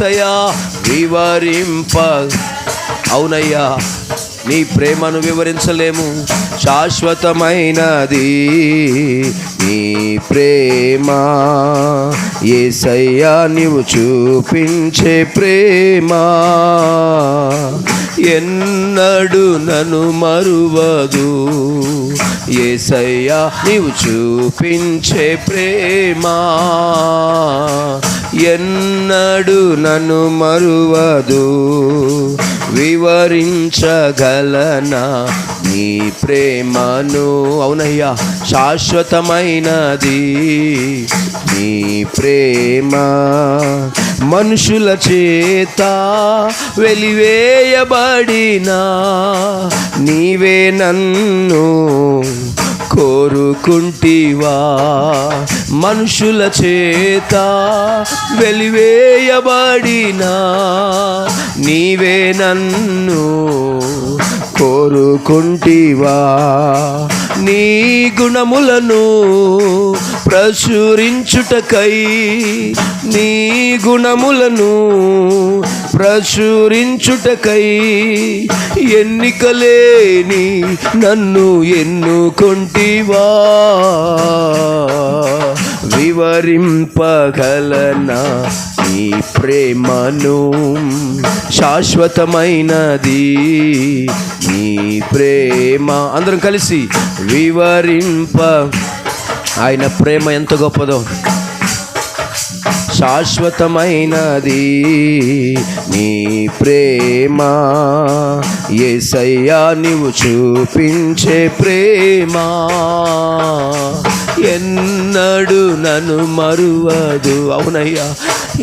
వివరింప అవునయ్యా, నీ ప్రేమను వివరించలేము. శాశ్వతమైనది నీ ప్రేమ యేసయ్యా, నీవు చూపించే ప్రేమ ఎన్నడు నన్ను మరువదు. యేసయ్యా, నీవు చూపించే ప్రేమ ఎన్నడు నన్ను మరువదు. వివరించగలనా నీ ప్రేమను? అవునయ్యా, శాశ్వతమైనది నీ ప్రేమ. మనుషుల చేత వెలివేయబడినా నీవే నన్ను కోరుకుంటివా. మనుషుల చేత వెలివేయబడినా నీవే నన్ను కోరుకుంటివా. నీ గుణములను ప్రచురించుటకై, నీ గుణములను ప్రచురించుటకై ఎన్నికలేని నన్ను ఎన్నుకొంటివా. వివరింపగలనా నీ ప్రేమను? శాశ్వతమైనది నీ ప్రేమ. అందరం కలిసి ఆయన ప్రేమ ఎంత గొప్పదో. శాశ్వతమైనది నీ ప్రేమ యేసయ్యా, నీవు చూపించే ప్రేమ ఎన్నడు నన్ను మరువదు. అవునయ్యా,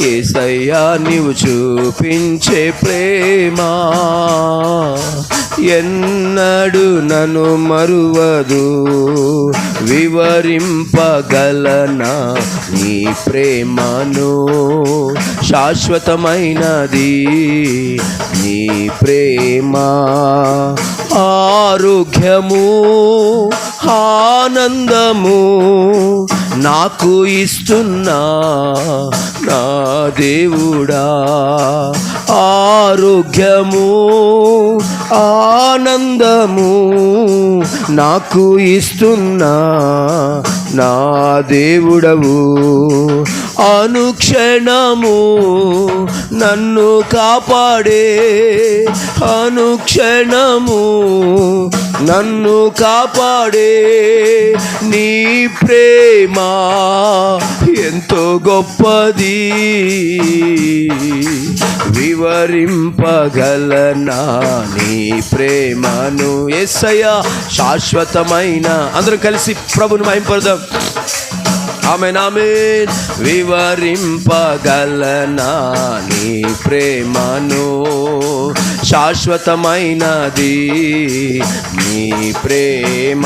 యేసయ్యా, నీవు చూపించే ప్రేమ ఎన్నడు నన్ను మరువదు. వివరింపగలనా నీ ప్రేమను? శాశ్వతమైనది నీ ప్రేమ. ఆరోగ్యము ఆనందము నాకు ఇస్తున్నా నా దేవుడా. ఆరోగ్యము ఆనందము నాకు ఇస్తున్నా నా దేవుడవు. అనుక్షణము నన్ను కాపాడే, అనుక్షణము నన్ను కాపాడే నీ ప్రేమ ఎంతో గొప్పది. వివరింపగలనా నీ ప్రేమను? యేసయ్యా, శాశ్వతమైన. అందరూ కలిసి ప్రభుని మహింపడదాం. ఆమేన్, ఆమేన్. వివరింపగలనా నీ ప్రేమను? శాశ్వతమైనది నీ ప్రేమ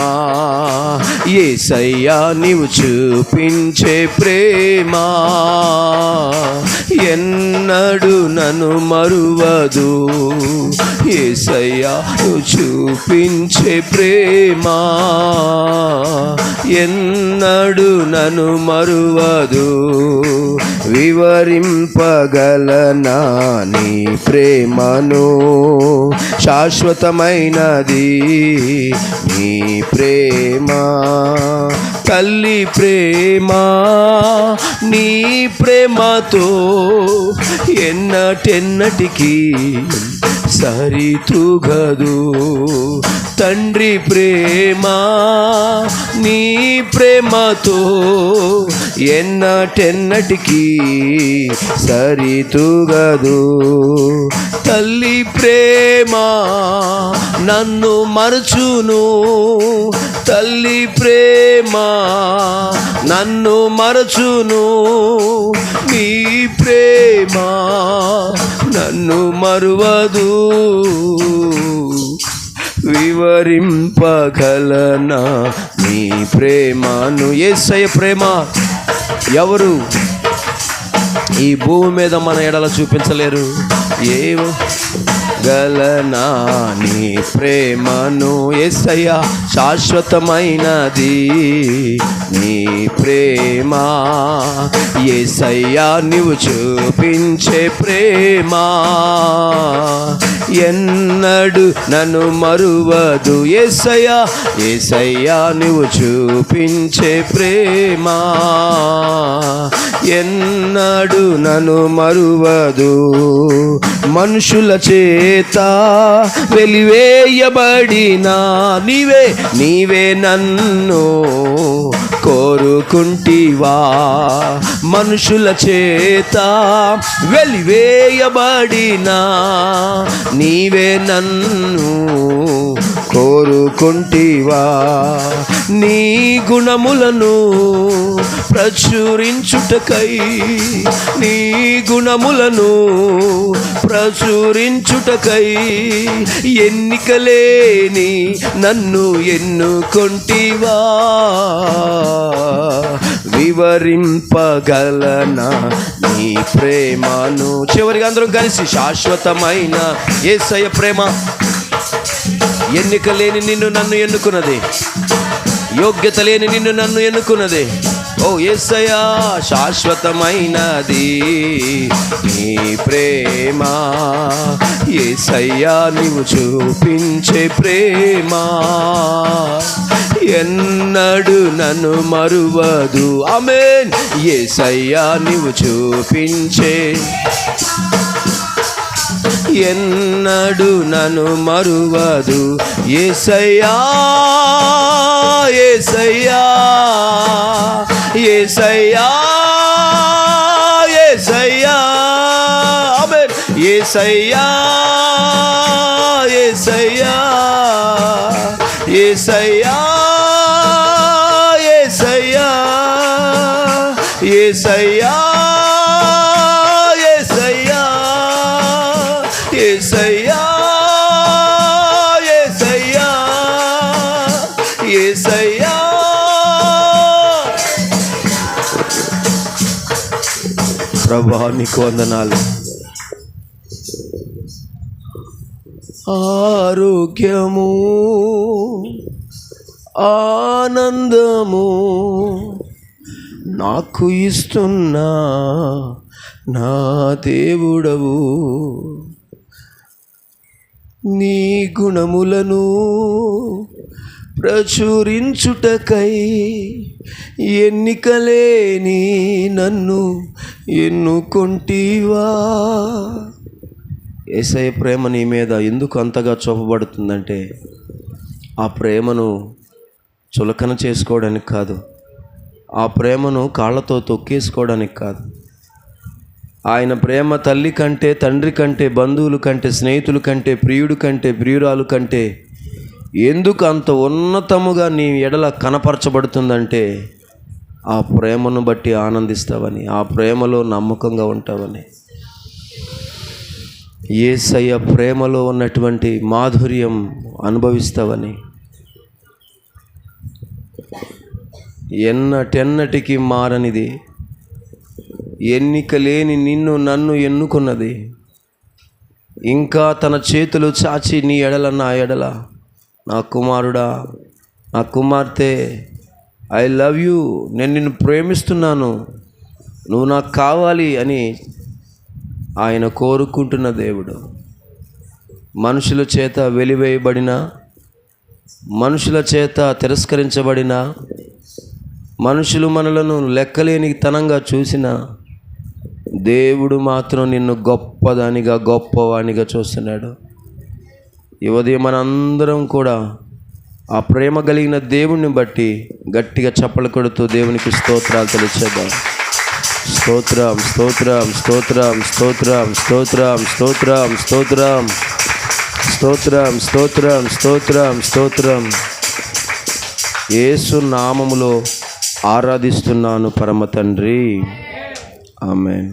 యేసయ్యా, నీవు చూపించే ప్రేమ ఎన్నడు నన్ను మరువదు. యేసయ్యా, నువ్వు చూపించే ప్రేమ ఎన్నడు నన్ను మరువదు. వివరింపగలనా నీ ప్రేమను? శాశ్వతమైనది నీ ప్రేమ. తల్లి ప్రేమ నీ ప్రేమతో ఎన్నటెన్నటికీ సరితూగదు. తండ్రి ప్రేమ నీ ప్రేమతో ఎన్నటెన్నటికీ సరితూగదు. తల్లి ప్రేమ నన్ను మరచును, తల్లి ప్రేమ నన్ను మరచును. నీ ప్రేమ నన్ను మరువదు. వివరింపగలనా నీ ప్రేమను? యేసయ్య ప్రేమ ఎవరు ఈ భూమి మీద మన ఎడల చూపించలేరు. గలనా నీ ప్రేమను యేసయ్యా శాశ్వతమైనది నీ ప్రేమ యేసయ్యా నీవు చూపించే ప్రేమ ఎన్నడు నన్ను మరువదు యేసయ్యా యేసయ్యా నీవు చూపించే ప్రేమ ఎన్నడు నన్ను మరువదు మనుషుల చేత వెలివేయబడినా నీవే నన్ను కోరుకుంటివా మనుషుల చేత వెలివేయబడినా నీవే నన్ను కోరుకుంటివా నీ గుణములను ప్రచురించుటకై నీ గుణములను ప్రచురించుటకై ఎన్నికలేని నన్ను ఎన్నుకొంటివా వివరింపగలనా నీ ప్రేమను చివరిగా అందరం కలిసి శాశ్వతమైన యేసయ్య ప్రేమ ఎన్నిక లేని నిన్ను నన్ను ఎన్నుకున్నది యోగ్యత లేని నిన్ను నన్ను ఎన్నుకున్నది ఓ యేసయ్యా శాశ్వతమైనది నీ ప్రేమ యేసయ్యా నీవు చూపించే ప్రేమ ఎన్నడు నన్ను మరువదు ఆమేన్ యేసయ్యా నీవు చూపించే ఎన్నడు నన్ను మరువదు యేసయ్యా యేసయ్యా యేసయ్యా యేసయ్యా ఆమేన్ యేసయ్యా యేసయ్యా యేసయ్యా యేసయ్యా యేసయ్యా యేసయ్యా యేసయ్యా యేసయ్యా ప్రభువా నీకు వందనాలు ఆరోగ్యము ఆనందము నాకు ఇస్తున్నా నా దేవుడవు నీ గుణములను ప్రచురించుటకై ఎన్నికలేని నన్ను ఎన్నుకొంటివా యేసయ్య ప్రేమ నీ మీద ఎందుకు అంతగా చూపబడుతుందంటే ఆ ప్రేమను చులకన చేసుకోవడానికి కాదు ఆ ప్రేమను కాళ్ళతో తొక్కేసుకోవడానికి కాదు ఆయన ప్రేమ తల్లి కంటే తండ్రి కంటే బంధువుల కంటే స్నేహితుల కంటే ప్రియుడు కంటే ప్రియురాలు కంటే ఎందుకు అంత ఉన్నతముగా నీ ఎడల కనపరచబడుతుందంటే ఆ ప్రేమను బట్టి ఆనందిస్తావని ఆ ప్రేమలో నమ్మకంగా ఉంటావని యేసయ్య ప్రేమలో ఉన్నటువంటి మాధుర్యం అనుభవిస్తావని ఎన్నటెన్నటికి మారనిది ఎన్నిక లేని నిన్ను నన్ను ఎన్నుకున్నది ఇంకా తన చేతులు చాచి నీ ఎడల నా ఎడల నా కుమారుడా నా కుమార్తె ఐ లవ్ యూ నేను నిన్ను ప్రేమిస్తున్నాను నువ్వు నాకు కావాలి అని ఆయన కోరుకుంటున్న దేవుడు మనుషుల చేత వెలివేయబడిన మనుషుల చేత తిరస్కరించబడిన మనుషులు మనలను లెక్కలేని తనంగా చూసిన దేవుడు మాత్రం నిన్ను గొప్పదానిగా గొప్పవానిగా చూస్తున్నాడు. ఈ ఉదయం మనందరం కూడా ఆ ప్రేమ కలిగిన దేవుణ్ణి బట్టి గట్టిగా చప్పలు కొడుతూ దేవునికి స్తోత్రాలు తెలియచేద్దాం. స్తోత్రం స్తోత్రం స్తోత్రం స్తోత్రం స్తోత్రం స్తోత్రం స్తోత్రం స్తోత్రం స్తోత్రం స్తోత్రం స్తోత్రం. యేసు నామములో ఆరాధిస్తున్నాను పరమ తండ్రి. ఆమేన్.